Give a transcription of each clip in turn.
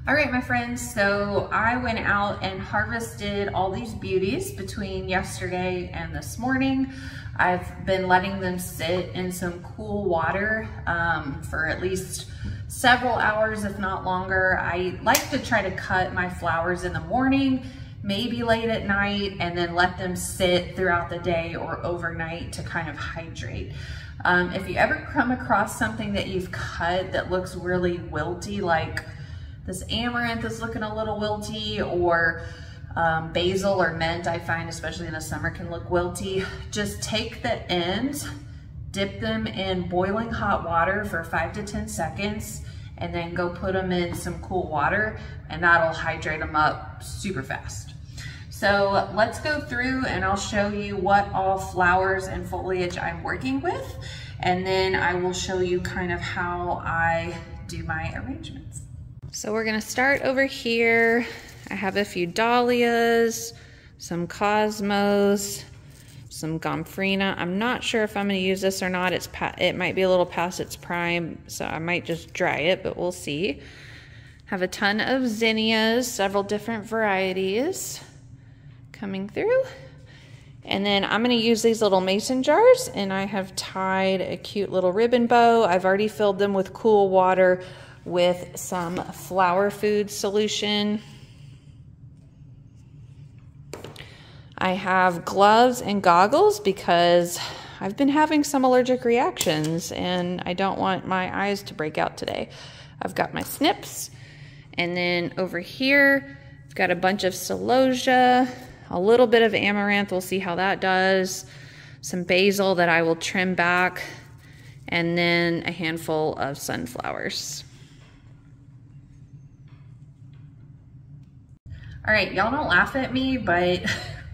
All right, my friends, so I went out and harvested all these beauties between yesterday and this morning. I've been letting them sit in some cool water for at least several hours, if not longer. I like to try to cut my flowers in the morning, maybe late at night, and then let them sit throughout the day or overnight to kind of hydrate. If you ever come across something that you've cut that looks really wilty, like this amaranth is looking a little wilty, or basil or mint, I find especially in the summer can look wilty, just take the ends, dip them in boiling hot water for 5 to 10 seconds, and then go put them in some cool water, and that'll hydrate them up super fast. So let's go through and I'll show you what all flowers and foliage I'm working with, and then I will show you kind of how I do my arrangements. So we're gonna start over here. I have a few dahlias, some cosmos, some gomphrena. I'm not sure if I'm gonna use this or not. It might be a little past its prime, so I might just dry it, but we'll see. Have a ton of zinnias, several different varieties coming through. And then I'm gonna use these little mason jars, and I have tied a cute little ribbon bow. I've already filled them with cool water with some flower food solution. I have gloves and goggles because I've been having some allergic reactions and I don't want my eyes to break out today. I've got my snips, and then over here I've got a bunch of celosia, a little bit of amaranth, we'll see how that does, some basil that I will trim back, and then a handful of sunflowers. All right, y'all don't laugh at me, but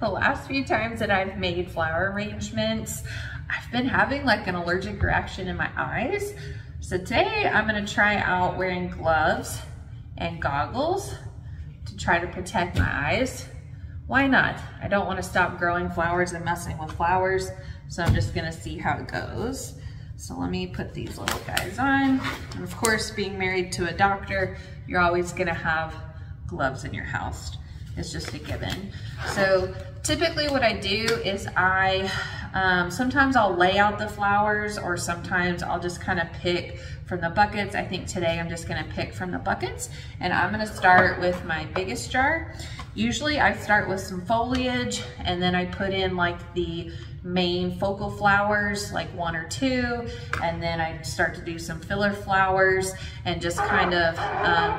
the last few times that I've made flower arrangements, I've been having like an allergic reaction in my eyes. So today I'm gonna try out wearing gloves and goggles to try to protect my eyes. Why not? I don't wanna stop growing flowers and messing with flowers, so I'm just gonna see how it goes. So let me put these little guys on. And of course, being married to a doctor, you're always gonna have gloves in your house. It's just a given. So typically what I do is sometimes I'll lay out the flowers, or sometimes I'll just kind of pick from the buckets. I think today I'm just gonna pick from the buckets, and I'm gonna start with my biggest jar. Usually I start with some foliage, and then I put in like the main focal flowers, like 1 or 2, and then I start to do some filler flowers and just kind of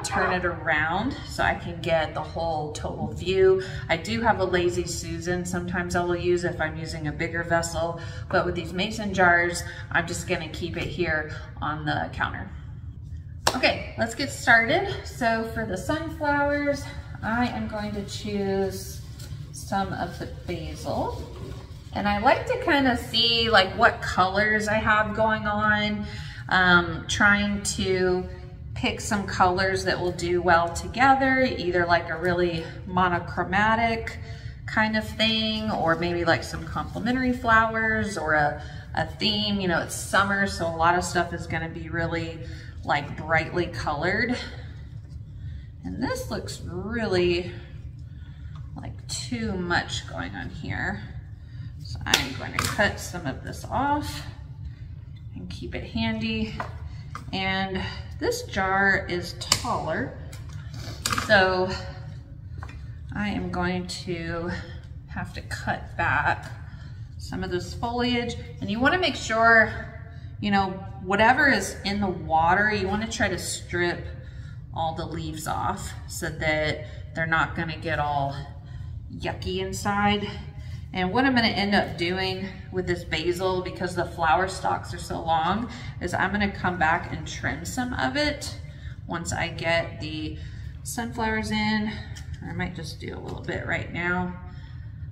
turn it around so I can get the whole total view. I do have a Lazy Susan sometimes I will use if I'm using a bigger vessel, but with these mason jars, I'm just gonna keep it here on the counter. Okay, let's get started. So for the sunflowers, I am going to choose some of the basil. And I like to kind of see like what colors I have going on, trying to pick some colors that will do well together, either like a really monochromatic kind of thing, or maybe like some complementary flowers, or a theme. You know, it's summer, so a lot of stuff is gonna be really like brightly colored. And this looks really like too much going on here. So I'm going to cut some of this off and keep it handy. And this jar is taller, so I am going to have to cut back some of this foliage. And you want to make sure, you know, whatever is in the water, you want to try to strip all the leaves off so that they're not going to get all yucky inside. And what I'm gonna end up doing with this basil, because the flower stalks are so long, is I'm gonna come back and trim some of it once I get the sunflowers in. I might just do a little bit right now.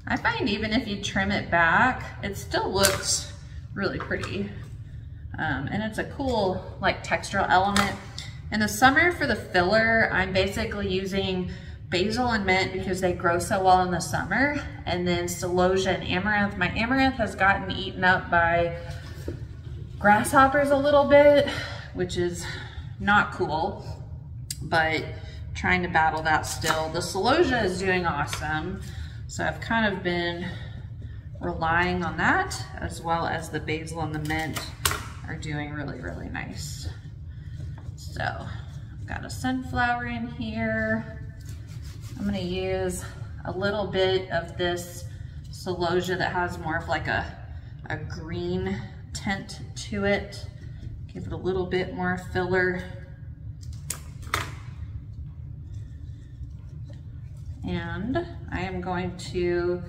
I find even if you trim it back, it still looks really pretty. And it's a cool like textural element. In the summer for the filler, I'm basically using basil and mint because they grow so well in the summer, and then celosia and amaranth. My amaranth has gotten eaten up by grasshoppers a little bit, which is not cool, but trying to battle that still. The celosia is doing awesome. So I've kind of been relying on that, as well as the basil and the mint are doing really, really nice. So I've got a sunflower in here. I'm gonna use a little bit of this celosia that has more of like a green tint to it. Give it a little bit more filler. And I am going to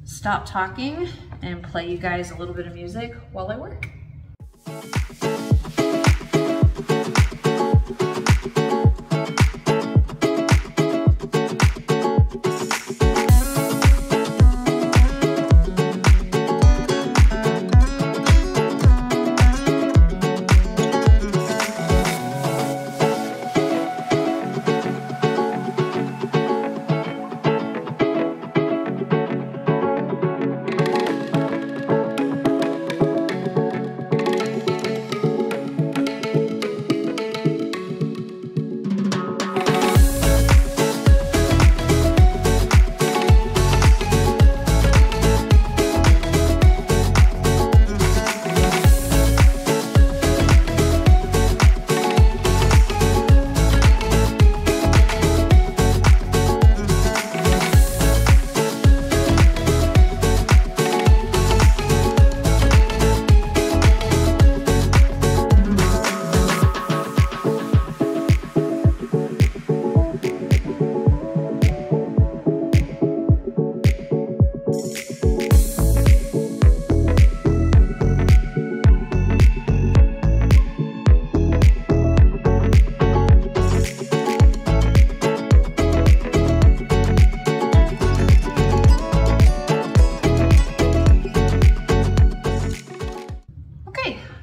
stop talking and play you guys a little bit of music while I work.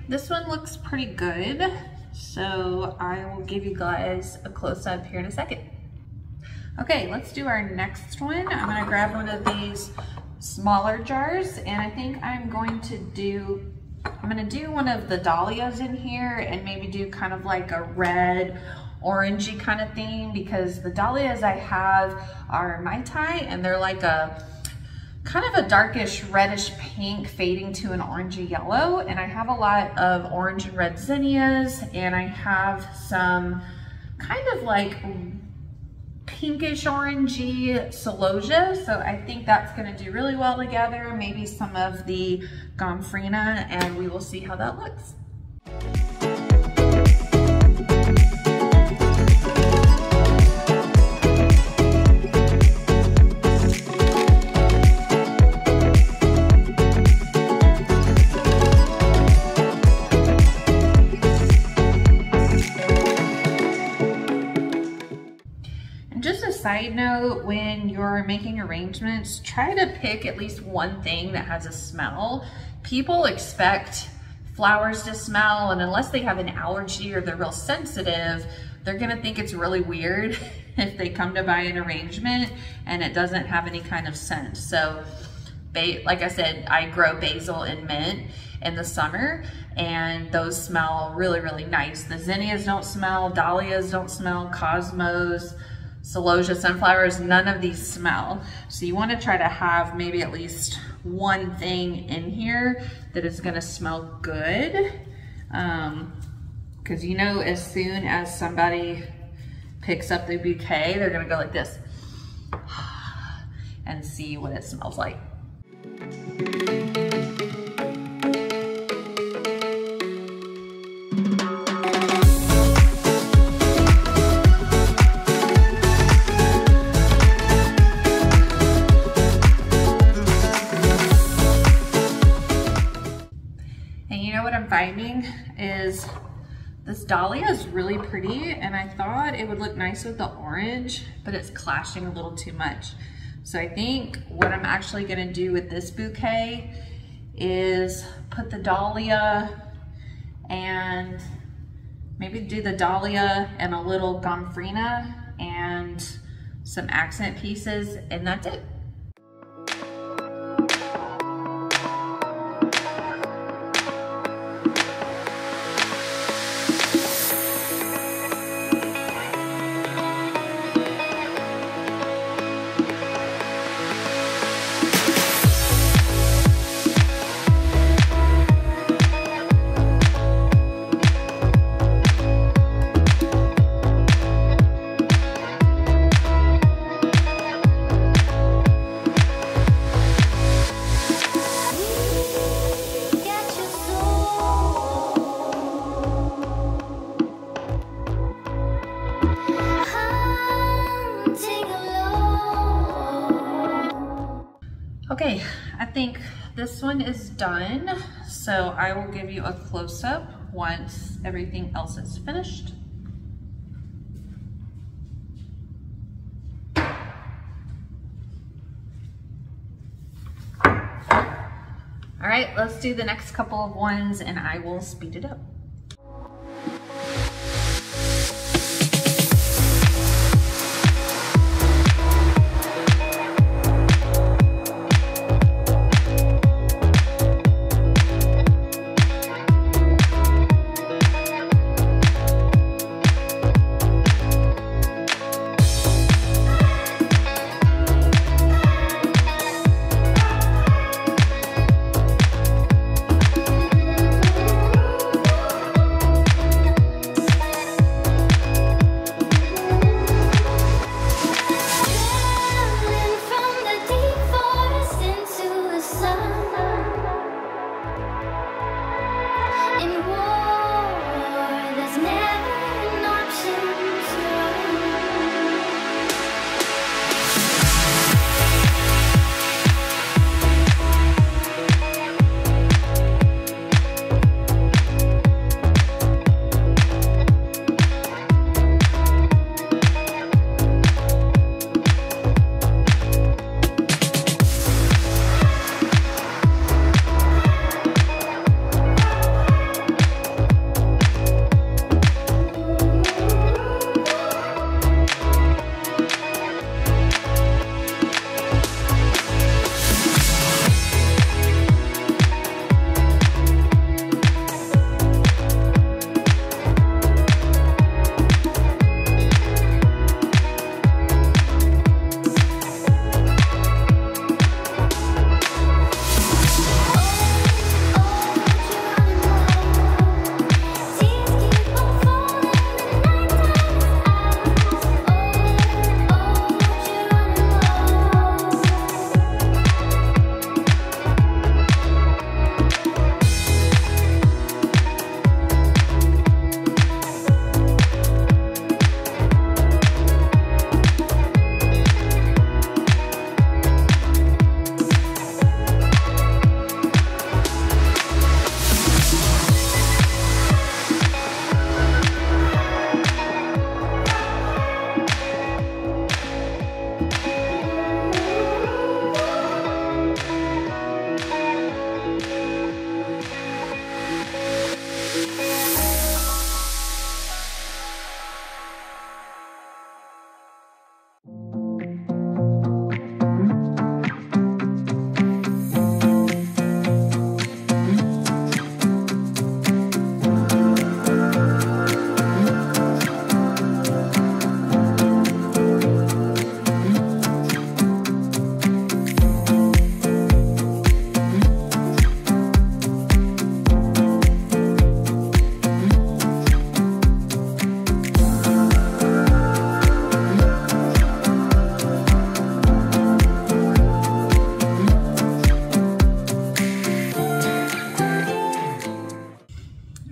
This one looks pretty good, so I will give you guys a close-up here in a second. Okay, let's do our next one. I'm gonna grab one of these smaller jars, and I think I'm gonna do one of the dahlias in here and maybe do kind of like a red, orangey kind of theme, because the dahlias I have are Mai Tai, and they're like a kind of a darkish reddish pink fading to an orangey yellow, and I have a lot of orange and red zinnias, and I have some kind of like pinkish orangey celosia, so I think that's going to do really well together. Maybe some of the gomphrena, and we will see how that looks. Side note, when you're making arrangements, try to pick at least one thing that has a smell. People expect flowers to smell, and unless they have an allergy or they're real sensitive, they're gonna think it's really weird if they come to buy an arrangement and it doesn't have any kind of scent. So like I said, I grow basil and mint in the summer, and those smell really, really nice. The zinnias don't smell, dahlias don't smell, cosmos, celosia, sunflowers, none of these smell. So you want to try to have maybe at least one thing in here that is going to smell good. Because you know, as soon as somebody picks up the bouquet, they're going to go like this and see what it smells like. Finding is this dahlia is really pretty, and I thought it would look nice with the orange, but it's clashing a little too much. So I think what I'm actually going to do with this bouquet is put the dahlia and maybe do the dahlia and a little gomphrena and some accent pieces, and that's it. Okay, I think this one is done. So I will give you a close-up once everything else is finished. All right, let's do the next couple of ones and I will speed it up.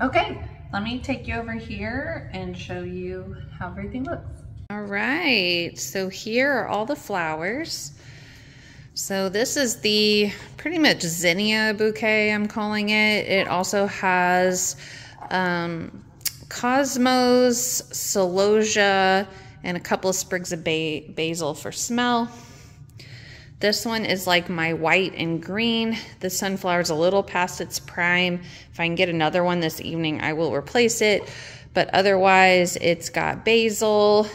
Okay, let me take you over here and show you how everything looks. All right, so here are all the flowers. So this is the pretty much zinnia bouquet, I'm calling it. It also has cosmos, celosia, and a couple of sprigs of basil for smell. This one is like my white and green. The sunflower is a little past its prime. If I can get another one this evening, I will replace it. But otherwise, it's got basil,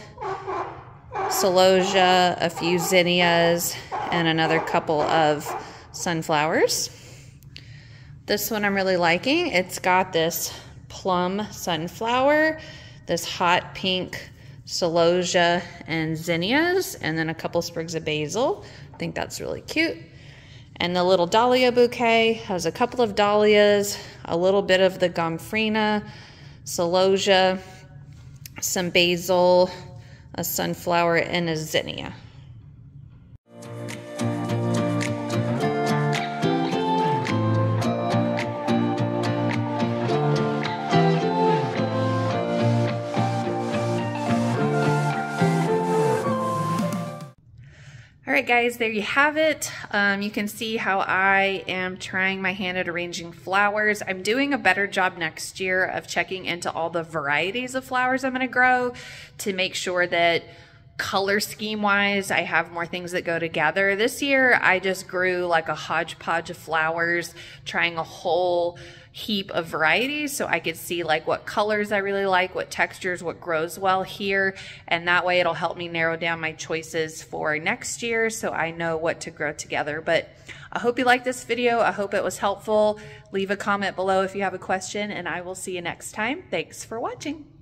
celosia, a few zinnias, and another couple of sunflowers. This one I'm really liking. It's got this plum sunflower, this hot pink celosia and zinnias, and then a couple sprigs of basil. I think that's really cute. And the little dahlia bouquet has a couple of dahlias, a little bit of the gomphrena, celosia, some basil, a sunflower, and a zinnia. All right, guys, there you have it. You can see how I am trying my hand at arranging flowers. I'm doing a better job next year of checking into all the varieties of flowers I'm going to grow to make sure that color scheme wise I have more things that go together. This year I just grew like a hodgepodge of flowers, trying a whole heap of varieties so I could see like what colors I really like, what textures, what grows well here, and that way it'll help me narrow down my choices for next year so I know what to grow together. But I hope you liked this video. I hope it was helpful. Leave a comment below if you have a question, and I will see you next time. Thanks for watching.